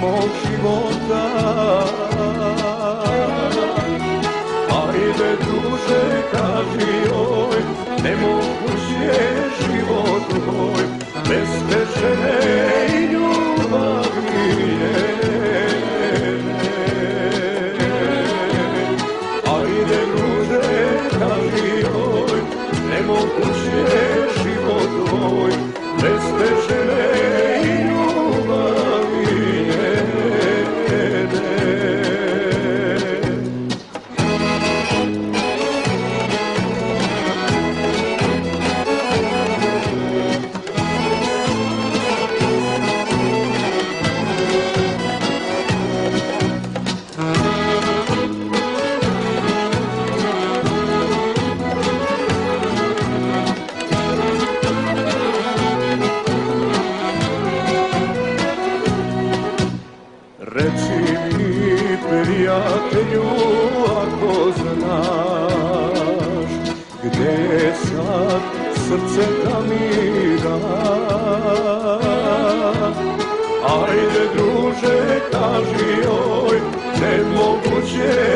mog života. Ajde druže, kaži oj, nemoguć je život moj, bez te žene i ljubavi njene. Ajde druže, kaži oj, nemoguć je život moj, bez te žene i ljubavi njene. Reci mi, prijatelju, ako znaš, gde je sad srce da mi daš. Ajde druže, kaži oj, nemoguće